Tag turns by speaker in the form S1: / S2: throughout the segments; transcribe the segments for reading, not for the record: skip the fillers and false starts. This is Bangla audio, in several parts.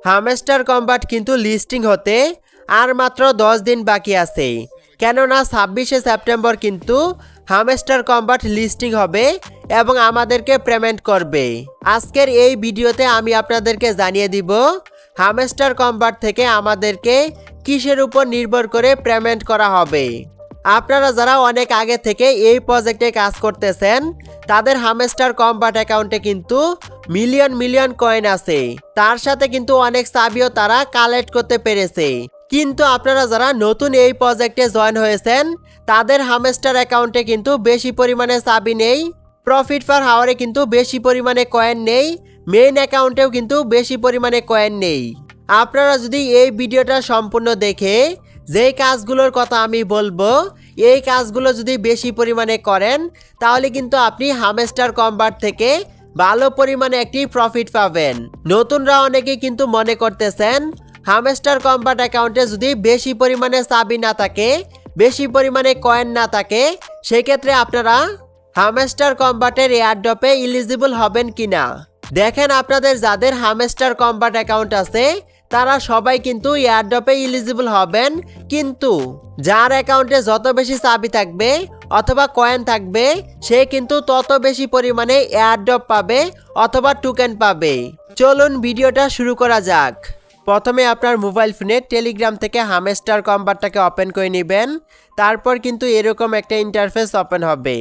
S1: হামস্টার কম্বাট কিন্তু লিস্টিং হতে আর মাত্র 10 দিন বাকি আছে, কেননা 26শে সেপ্টেম্বর কিন্তু হামস্টার কম্বাট লিস্টিং হবে এবং আমাদেরকে পেমেন্ট করবে। আজকের এই ভিডিওতে আমি আপনাদেরকে জানিয়ে দিব হামস্টার কম্বাট থেকে আমাদেরকে কিসের উপর নির্ভর করে পেমেন্ট করা হবে। আপনারা যারা অনেক আগে থেকে এই প্রজেক্টে কাজ করতেছেন তাদের হামস্টার কম্বাট অ্যাকাউন্টে কিন্তু মিলিয়ন মিলিয়ন কয়েন আছে, তার সাথে কিন্তু অনেক চাবিও তারা কালেক্ট করতে পেরেছে। কিন্তু আপনারা যারা নতুন এই প্রজেক্টে জয়েন হয়েছেন তাদের হামস্টার অ্যাকাউন্টে কিন্তু বেশি পরিমাণে চাবি নেই, প্রফিট পার হাওয়ারে কিন্তু বেশি পরিমাণে কয়েন নেই, মেইন অ্যাকাউন্টেও কিন্তু বেশি পরিমাণে কয়েন নেই। আপনারা যদি এই ভিডিওটা সম্পূর্ণ দেখে যেই কাজগুলোর কথা আমি বলবো এই কাজগুলো যদি বেশি পরিমাণে করেন তাহলে কিন্তু আপনি হামস্টার কম্বাট থেকে ভালো পরিমাণে একটি প্রফিট পাবেন। নতুনরা অনেকেই কিন্তু মনে করতেছেন হামস্টার কম্বাট অ্যাকাউন্টে যদি বেশি পরিমাণে চাবি না থাকে, বেশি পরিমাণে কয়েন না থাকে, সেক্ষেত্রে আপনারা হামস্টার কম্বাটের এয়ারড্রপে এলিজিবল হবেন কিনা। দেখেন, আপনাদের যাদের হামস্টার কম্বাট অ্যাকাউন্ট আছে তারা সবাই কিন্তু এয়ারড্রপে এলিজিবল হবেন, কিন্তু যার অ্যাকাউন্টে যত বেশি চাবি থাকবে অথবা কয়েন থাকবে সে কিন্তু তত বেশি পরিমাণে এয়ারড্রপ পাবে অথবা টোকেন পাবে। চলুন ভিডিওটা শুরু করা যাক। প্রথমে আপনার মোবাইল ফোনে টেলিগ্রাম থেকে হামস্টার কম্বাটটাকে ওপেন করে নেবেন, তারপর কিন্তু এরকম একটা ইন্টারফেস ওপেন হবে।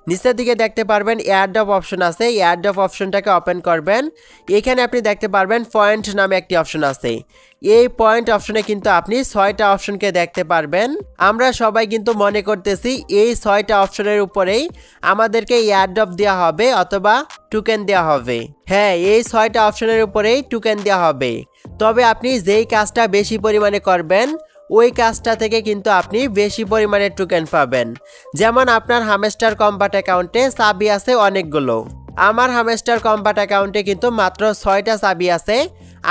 S1: নিচের দিকে দেখতে পারবেন এয়ারড্রপ অপশন আছে, এয়ারড্রপ অপশনটাকে ওপেন করবেন। এখানে আপনি দেখতে পারবেন পয়েন্ট নামে একটি অপশন আছে, এই পয়েন্ট অপশনে কিন্তু আপনি 6টা অপশনকে দেখতে পারবেন। আমরা সবাই কিন্তু মনে করতেছি এই 6টা অপশনের উপরেই আমাদেরকে এয়ারড্রপ দেওয়া হবে অথবা টোকেন দেওয়া হবে। হ্যাঁ, এই 6টা অপশনের উপরেই টোকেন দেওয়া হবে, তবে আপনি যেই কাজটা বেশি পরিমাণে করবেন ওই কাজটা থেকে কিন্তু আপনি বেশি পরিমাণে টোকেন পাবেন। যেমন আপনার হামস্টার কম্বাট অ্যাকাউন্টে চাবি আছে অনেকগুলো, আমার হামস্টার কম্বাট অ্যাকাউন্টে কিন্তু মাত্র 6টা চাবি আছে।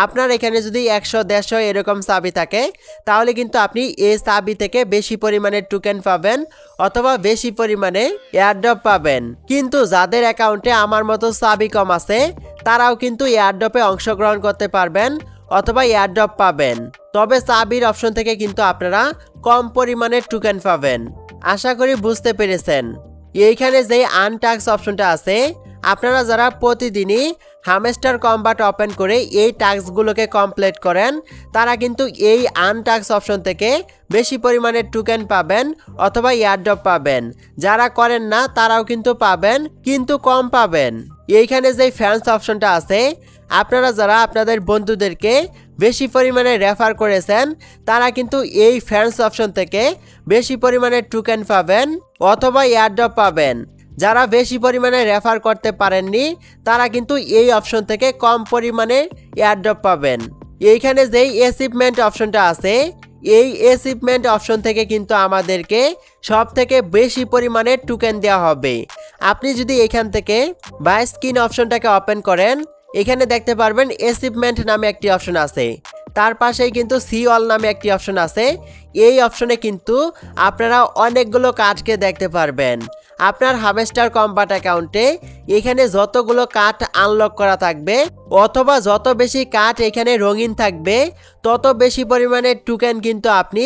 S1: আপনার এখানে যদি 100-150 এরকম চাবি থাকে তাহলে কিন্তু আপনি এই চাবি থেকে বেশি পরিমাণে টোকেন পাবেন অথবা বেশি পরিমাণে এয়ারড্রপ পাবেন। কিন্তু যাদের অ্যাকাউন্টে আমার মতো চাবি কম আছে তারাও কিন্তু এয়ারড্রপে অংশগ্রহণ করতে পারবেন অথবা এয়ারড্রপ পাবেন, তবে চাবির অপশন থেকে কিন্তু আপনারা কম পরিমাণে টোকেন পাবেন। আশা করি বুঝতে পেরেছেন। এইখানে যে আনটাস্ক অপশনটা আছে, আপনারা যারা প্রতিদিনই হামস্টার কম্বাট ওপেন করে এই টাস্কগুলোকে কমপ্লিট করেন তারা কিন্তু এই আনটাস্ক অপশন থেকে বেশি পরিমাণে টোকেন পাবেন অথবা এয়ারড্রপ পাবেন। যারা করেন না তারাও কিন্তু পাবেন, কিন্তু কম পাবেন। এইখানে যে ফ্যান্স অপশনটা আছে, আপনারা যারা আপনাদের বন্ধুদেরকে বেশি পরিমাণে রেফার করেছেন তারা কিন্তু এই ফ্যান্স অপশন থেকে বেশি পরিমাণে টোকেন পাবেন অথবা এয়ারড্রপ পাবেন। যারা বেশি পরিমাণে রেফার করতে পারেননি তারা কিন্তু এই অপশন থেকে কম পরিমাণে এয়ারড্রপ পাবেন। এইখানে যেই অ্যাচিভমেন্ট অপশনটা আছে এই অ্যাচিভমেন্ট অপশন থেকে কিন্তু আমাদেরকে সব থেকে বেশি পরিমাণে টোকেন দেওয়া হবে। আপনি যদি এখান থেকে বাই স্কিন অপশনটাকে ওপেন করেন, এখানে দেখতে পারবেন অ্যাচিভমেন্ট নামে একটি অপশন আছে, তার পাশেই কিন্তু সি অল নামে একটি অপশন আছে। এই অপশনে কিন্তু আপনারা অনেকগুলো কার্ডকে দেখতে পারবেন। আপনার হামস্টার কম্বাট অ্যাকাউন্টে এখানে যতগুলো কার্ড আনলক করা থাকবে অথবা যত বেশি কার্ড এখানে রঙিন থাকবে তত বেশি পরিমাণে টোকেন কিন্তু আপনি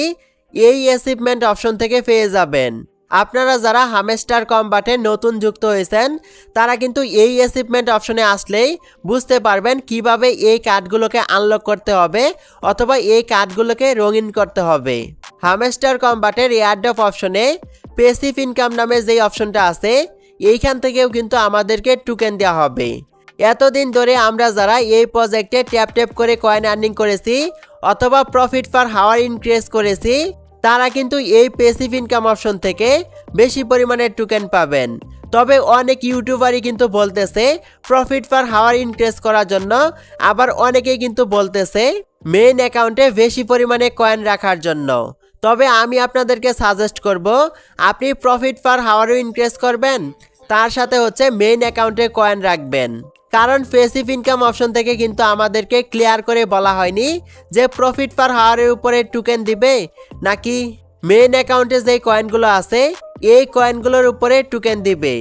S1: এই অ্যাচিভমেন্ট অপশন থেকে পেয়ে যাবেন। আপনারা যারা হামস্টার কম্বাটে নতুন যুক্ত হয়েছেন তারা কিন্তু এই অ্যাচিভমেন্ট অপশনে আসলেই বুঝতে পারবেন কিভাবে এই কার্ডগুলোকে আনলক করতে হবে অথবা এই কার্ডগুলোকে রঙিন করতে হবে। হামস্টার কম্বাটের এয়ারড্রপ অপশনে প্যাসিভ ইনকাম নামে যেই অপশনটা আছে এইখান থেকেও কিন্তু আমাদেরকে টোকেন দেওয়া হবে। এতদিন ধরে আমরা যারা এই প্রজেক্টে ট্যাপ ট্যাপ করে কয়েন আর্নিং করেছি অথবা প্রফিট পার হাওয়ার ইনক্রিজ করেছি তারা কিন্তু এই প্যাসিভ ইনকাম অপশন থেকে বেশি পরিমাণে টোকেন পাবেন। তবে অনেক ইউটিউবারই কিন্তু বলতেছে প্রফিট পার হাওয়ার ইনক্রিজ করার জন্য, আবার অনেকেই কিন্তু বলতেছে মেইন অ্যাকাউন্টে বেশি পরিমাণে কয়েন রাখার জন্য। তবে আমি আপনাদেরকে সাজেস্ট করব আপনি প্রফিট পার হাওয়ারও ইনক্রিজ করবেন, তার সাথে হচ্ছে মেইন অ্যাকাউন্টে কয়েন রাখবেন। কারণ প্যাসিভ ইনকাম অপশন থেকে কিন্তু আমাদেরকে ক্লিয়ার করে বলা হয়নি যে প্রফিট পার হাওয়ারের উপরে টোকেন দিবে নাকি মেইন অ্যাকাউন্টে যে কয়েনগুলো আছে এই কয়েনগুলোর উপরে টোকেন দিবে।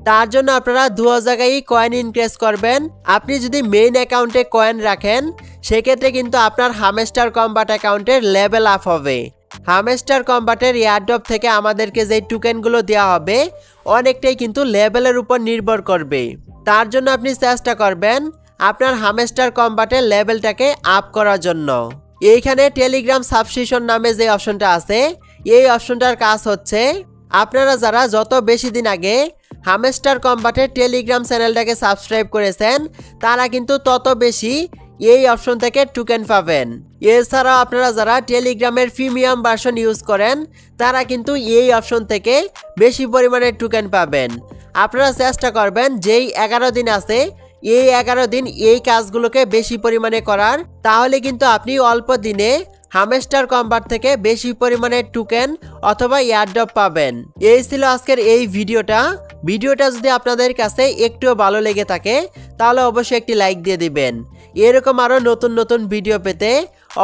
S1: তার জন্য আপনারা দুও জায়গায় কয়েন ইনক্রিজ করবেন। আপনি যদি মেইন অ্যাকাউন্টে কয়েন রাখেন সেক্ষেত্রে কিন্তু আপনার হামস্টার কম্বাট অ্যাকাউন্টের লেভেল আপ হবে। হামস্টার কম্বাটের এয়ারড্রপ থেকে আমাদেরকে যে টোকেনগুলো দেওয়া হবে অনেকটাই কিন্তু লেভেলের উপর নির্ভর করবে। তার জন্য আপনি চেষ্টা করবেন আপনার হামস্টার কম্বাটের লেভেলটাকে আপ করার জন্য। এইখানে টেলিগ্রাম সাবস্ক্রিপশন নামে যে অপশনটা আছে এই অপশনটার কাজ হচ্ছে আপনারা যারা যত বেশি দিন আগে হামস্টার কম্বাটের টেলিগ্রাম চ্যানেলটাকে সাবস্ক্রাইব করেছেন তারা কিন্তু তত বেশি এই অপশন থেকে টোকেন পাবেন। এছাড়াও আপনারা যারা টেলিগ্রামের প্রিমিয়াম ভার্সন ইউজ করেন তারা কিন্তু এই অপশন থেকে বেশি পরিমাণে টোকেন পাবেন। আপনারা চেষ্টা করবেন যেই 11 দিন আছে এই 11 দিন এই কাজগুলোকে বেশি পরিমাণে করার, তাহলে কিন্তু আপনি অল্প দিনে হামস্টার কম্বাট থেকে বেশি পরিমাণে টোকেন অথবা এয়ারড্রপ পাবেন। এই ছিল আজকের এই ভিডিওটা যদি আপনাদের কাছে একটুও ভালো লেগে থাকে তাহলে অবশ্যই একটি লাইক দিয়ে দিবেন। এরকম আরও নতুন নতুন ভিডিও পেতে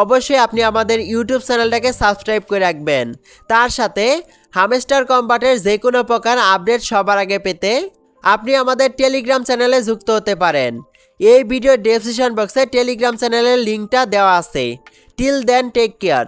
S1: অবশ্যই আপনি আমাদের ইউটিউব চ্যানেলটাকে সাবস্ক্রাইব করে রাখবেন। তার সাথে হামস্টার কম্বাটের যে কোনো প্রকার আপডেট সবার আগে পেতে আপনি আমাদের টেলিগ্রাম চ্যানেলে যুক্ত হতে পারেন। এই ভিডিও ডেসক্রিপশন বক্সে টেলিগ্রাম চ্যানেলের লিঙ্কটা দেওয়া আছে। Till then take care.